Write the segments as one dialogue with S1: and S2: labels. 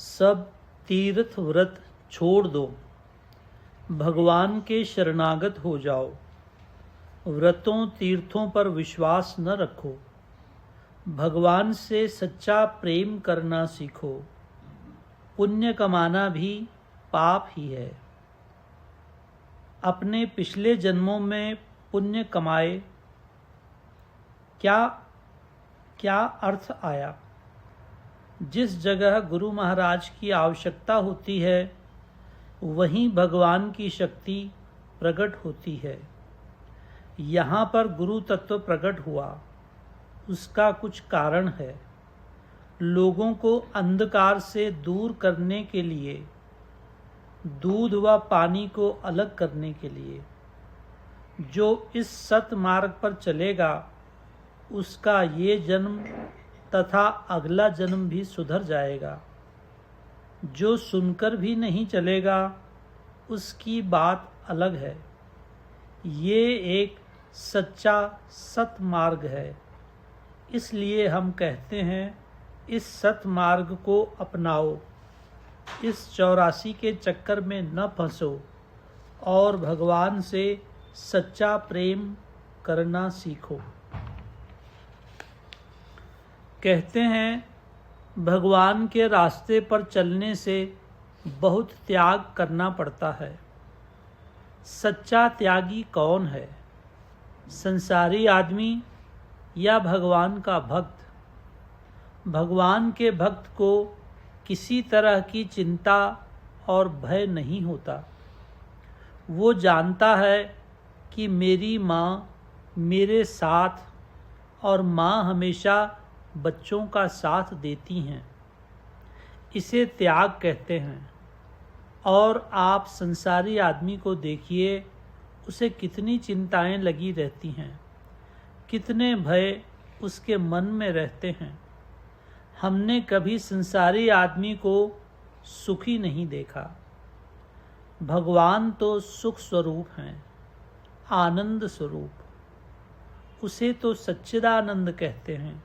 S1: सब तीर्थ व्रत छोड़ दो, भगवान के शरणागत हो जाओ। व्रतों तीर्थों पर विश्वास न रखो, भगवान से सच्चा प्रेम करना सीखो। पुण्य कमाना भी पाप ही है। अपने पिछले जन्मों में पुण्य कमाए क्या अर्थ आया। जिस जगह गुरु महाराज की आवश्यकता होती है वहीं भगवान की शक्ति प्रकट होती है। यहाँ पर गुरु तत्व प्रकट हुआ, उसका कुछ कारण है। लोगों को अंधकार से दूर करने के लिए, दूध व पानी को अलग करने के लिए। जो इस सत मार्ग पर चलेगा उसका ये जन्म तथा अगला जन्म भी सुधर जाएगा। जो सुनकर भी नहीं चलेगा उसकी बात अलग है। ये एक सच्चा सत मार्ग है। इसलिए हम कहते हैं इस सत मार्ग को अपनाओ, इस 84 के चक्कर में न फंसो और भगवान से सच्चा प्रेम करना सीखो। कहते हैं भगवान के रास्ते पर चलने से बहुत त्याग करना पड़ता है। सच्चा त्यागी कौन है? संसारी आदमी या भगवान का भक्त? भगवान के भक्त को किसी तरह की चिंता और भय नहीं होता। वो जानता है कि मेरी माँ मेरे साथ और माँ हमेशा बच्चों का साथ देती हैं। इसे त्याग कहते हैं। और आप संसारी आदमी को देखिए, उसे कितनी चिंताएं लगी रहती हैं, कितने भय उसके मन में रहते हैं। हमने कभी संसारी आदमी को सुखी नहीं देखा। भगवान तो सुख स्वरूप हैं, आनंद स्वरूप। उसे तो सच्चिदानंद कहते हैं।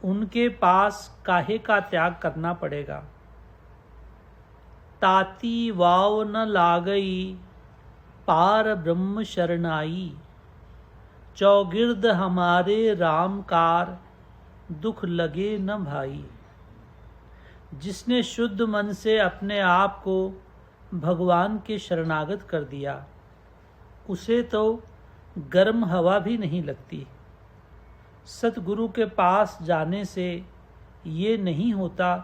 S1: उनके पास काहे का त्याग करना पड़ेगा। ताती वाव न लागई, पार ब्रह्म शरणाई। चौगिर्द हमारे रामकार, दुख लगे न भाई। जिसने शुद्ध मन से अपने आप को भगवान के शरणागत कर दिया, उसे तो गर्म हवा भी नहीं लगती। सतगुरु के पास जाने से ये नहीं होता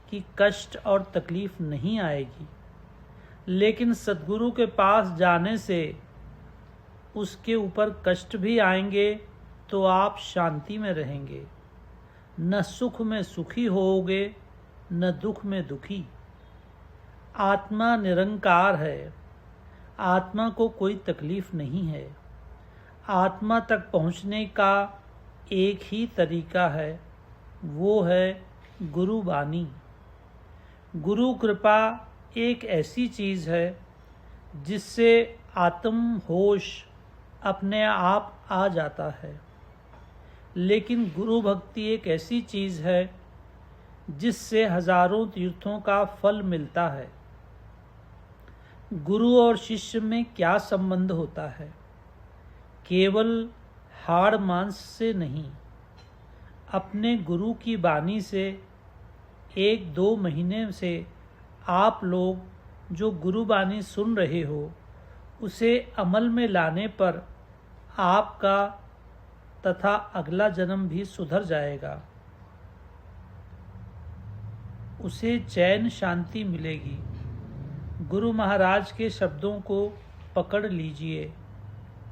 S1: कि कष्ट और तकलीफ नहीं आएगी, लेकिन सतगुरु के पास जाने से उसके ऊपर कष्ट भी आएंगे तो आप शांति में रहेंगे। न सुख में सुखी होोगे, न दुख में दुखी। आत्मा निरंकार है। आत्मा को कोई तकलीफ नहीं है। आत्मा तक पहुँचने का एक ही तरीका है, वो है गुरु वाणी। गुरु कृपा एक ऐसी चीज़ है जिससे आत्म होश अपने आप आ जाता है। लेकिन गुरु भक्ति एक ऐसी चीज़ है जिससे हजारों तीर्थों का फल मिलता है। गुरु और शिष्य में क्या संबंध होता है? केवल हाड़ मांस से नहीं। अपने गुरु की वाणी से 1-2 महीने से आप लोग जो गुरु वाणी सुन रहे हो, उसे अमल में लाने पर आपका तथा अगला जन्म भी सुधर जाएगा। उसे चैन शांति मिलेगी। गुरु महाराज के शब्दों को पकड़ लीजिए,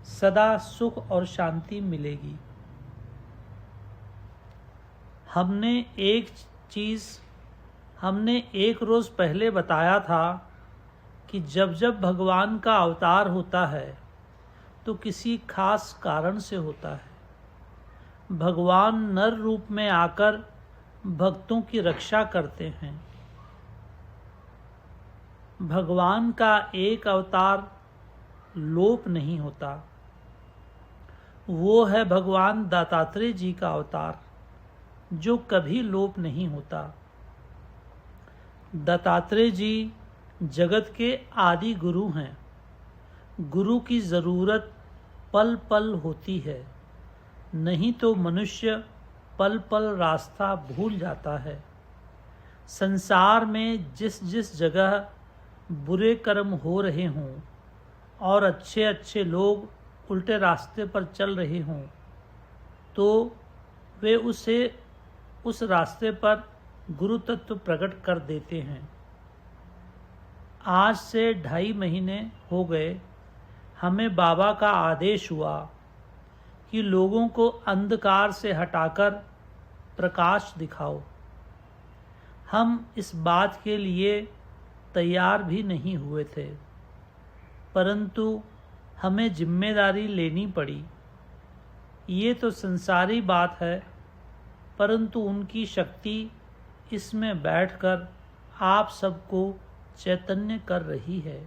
S1: सदा सुख और शांति मिलेगी। हमने एक रोज़ पहले बताया था कि जब जब भगवान का अवतार होता है तो किसी खास कारण से होता है। भगवान नर रूप में आकर भक्तों की रक्षा करते हैं। भगवान का एक अवतार लोप नहीं होता। वो है भगवान दत्तात्रेय जी का अवतार। जो कभी लोप नहीं होता। दत्तात्रेय जी जगत के आदि गुरु हैं। गुरु की ज़रूरत पल पल होती है, नहीं तो मनुष्य पल पल रास्ता भूल जाता है। संसार में जिस जिस जगह बुरे कर्म हो रहे हों और अच्छे अच्छे लोग उल्टे रास्ते पर चल रहे हों, तो वे उस रास्ते पर गुरु तत्व प्रकट कर देते हैं। आज से 2.5 महीने हो गए हमें बाबा का आदेश हुआ कि लोगों को अंधकार से हटाकर प्रकाश दिखाओ। हम इस बात के लिए तैयार भी नहीं हुए थे, परंतु हमें जिम्मेदारी लेनी पड़ी। ये तो संसारी बात है, परंतु उनकी शक्ति इसमें बैठकर आप सबको चैतन्य कर रही है।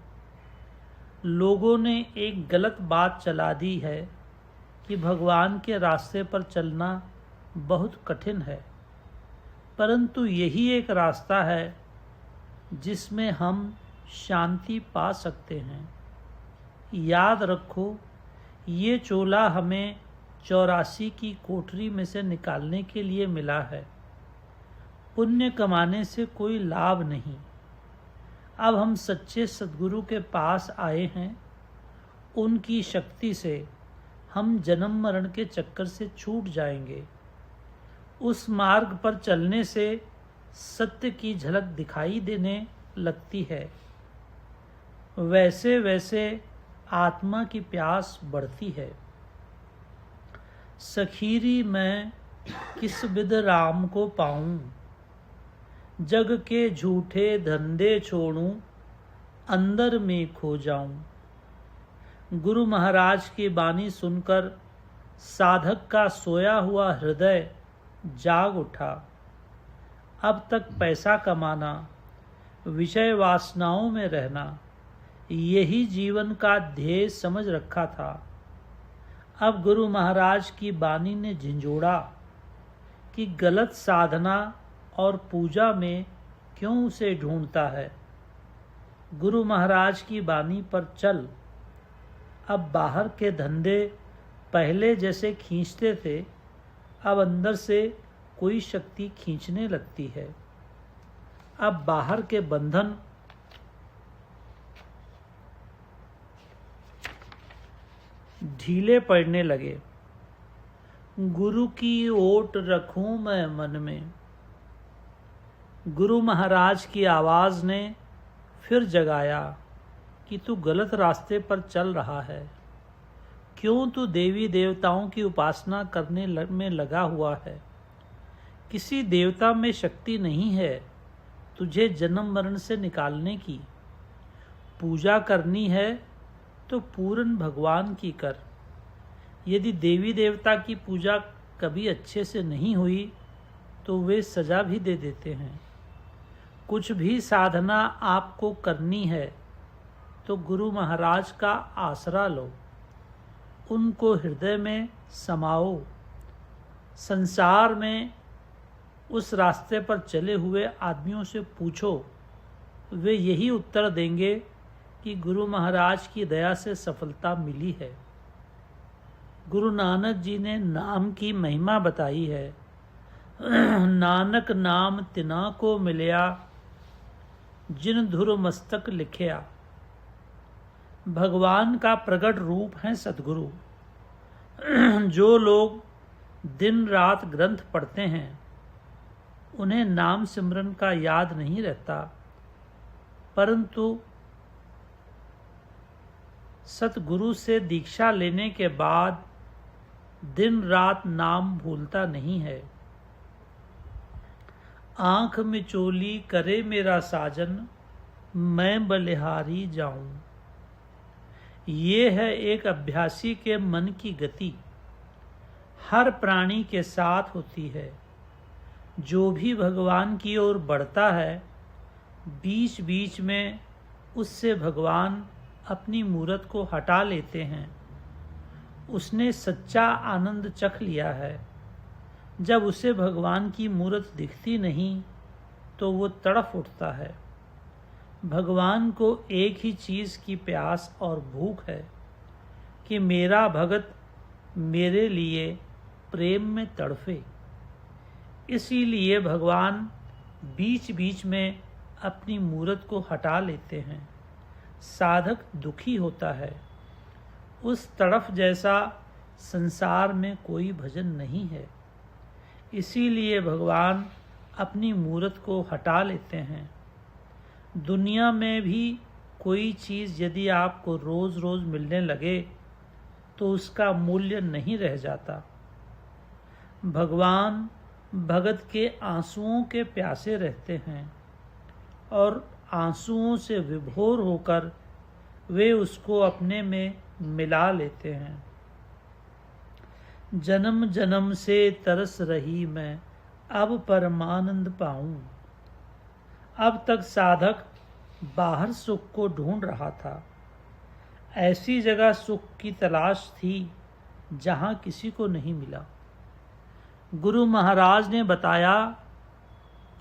S1: लोगों ने एक गलत बात चला दी है कि भगवान के रास्ते पर चलना बहुत कठिन है, परंतु यही एक रास्ता है जिसमें हम शांति पा सकते हैं। याद रखो, ये चोला हमें 84 की कोठरी में से निकालने के लिए मिला है। पुण्य कमाने से कोई लाभ नहीं। अब हम सच्चे सद्गुरु के पास आए हैं। उनकी शक्ति से हम जन्म मरण के चक्कर से छूट जाएंगे। उस मार्ग पर चलने से सत्य की झलक दिखाई देने लगती है। वैसे वैसे आत्मा की प्यास बढ़ती है। सखीरी मैं किस बिध राम को पाऊं, जग के झूठे धंधे छोड़ूं, अंदर में खो जाऊं। गुरु महाराज की बानी सुनकर साधक का सोया हुआ हृदय जाग उठा। अब तक पैसा कमाना, विषय वासनाओं में रहना, यही जीवन का ध्येय समझ रखा था। अब गुरु महाराज की बानी ने झंझोड़ा कि गलत साधना और पूजा में क्यों उसे ढूंढता है। गुरु महाराज की बानी पर चल। अब बाहर के धंधे पहले जैसे खींचते थे, अब अंदर से कोई शक्ति खींचने लगती है। अब बाहर के बंधन ढीले पड़ने लगे। गुरु की ओट रखूं मैं मन में। गुरु महाराज की आवाज़ ने फिर जगाया कि तू गलत रास्ते पर चल रहा है। क्यों तू देवी देवताओं की उपासना करने में लगा हुआ है। किसी देवता में शक्ति नहीं है तुझे जन्म मरण से निकालने की। पूजा करनी है तो पूर्ण भगवान की कर। यदि देवी देवता की पूजा कभी अच्छे से नहीं हुई तो वे सजा भी दे देते हैं। कुछ भी साधना आपको करनी है तो गुरु महाराज का आसरा लो, उनको हृदय में समाओ। संसार में उस रास्ते पर चले हुए आदमियों से पूछो, वे यही उत्तर देंगे कि गुरु महाराज की दया से सफलता मिली है। गुरु नानक जी ने नाम की महिमा बताई है। नानक नाम तिना को मिलया, जिन धुर मस्तक लिखया। भगवान का प्रकट रूप है सद्गुरु। जो लोग दिन रात ग्रंथ पढ़ते हैं उन्हें नाम सिमरन का याद नहीं रहता, परंतु सतगुरु से दीक्षा लेने के बाद दिन रात नाम भूलता नहीं है। आंख में चोली करे मेरा साजन, मैं बलिहारी जाऊं। ये है एक अभ्यासी के मन की गति। हर प्राणी के साथ होती है। जो भी भगवान की ओर बढ़ता है, बीच बीच में उससे भगवान अपनी मूरत को हटा लेते हैं। उसने सच्चा आनंद चख लिया है। जब उसे भगवान की मूरत दिखती नहीं तो वो तड़फ उठता है। भगवान को एक ही चीज़ की प्यास और भूख है कि मेरा भगत मेरे लिए प्रेम में तड़फे। इसीलिए भगवान बीच बीच में अपनी मूरत को हटा लेते हैं। साधक दुखी होता है। उस तड़फ जैसा संसार में कोई भजन नहीं है। इसीलिए भगवान अपनी मूरत को हटा लेते हैं। दुनिया में भी कोई चीज़ यदि आपको रोज़ रोज़ मिलने लगे तो उसका मूल्य नहीं रह जाता। भगवान भगत के आंसुओं के प्यासे रहते हैं और आंसुओं से विभोर होकर वे उसको अपने में मिला लेते हैं। जन्म जन्म से तरस रही मैं, अब परमानंद पाऊं। अब तक साधक बाहर सुख को ढूंढ रहा था। ऐसी जगह सुख की तलाश थी जहां किसी को नहीं मिला। गुरु महाराज ने बताया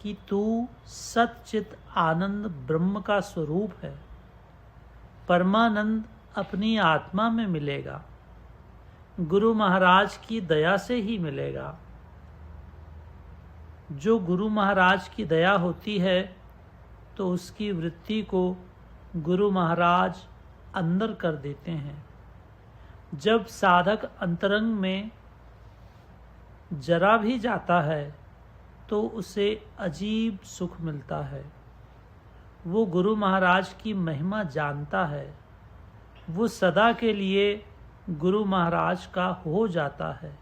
S1: कि तू सच्चित आनंद ब्रह्म का स्वरूप है। परमानंद अपनी आत्मा में मिलेगा। गुरु महाराज की दया से ही मिलेगा। जो गुरु महाराज की दया होती है तो उसकी वृत्ति को गुरु महाराज अंदर कर देते हैं। जब साधक अंतरंग में जरा भी जाता है तो उसे अजीब सुख मिलता है। वो गुरु महाराज की महिमा जानता है। वो सदा के लिए गुरु महाराज का हो जाता है।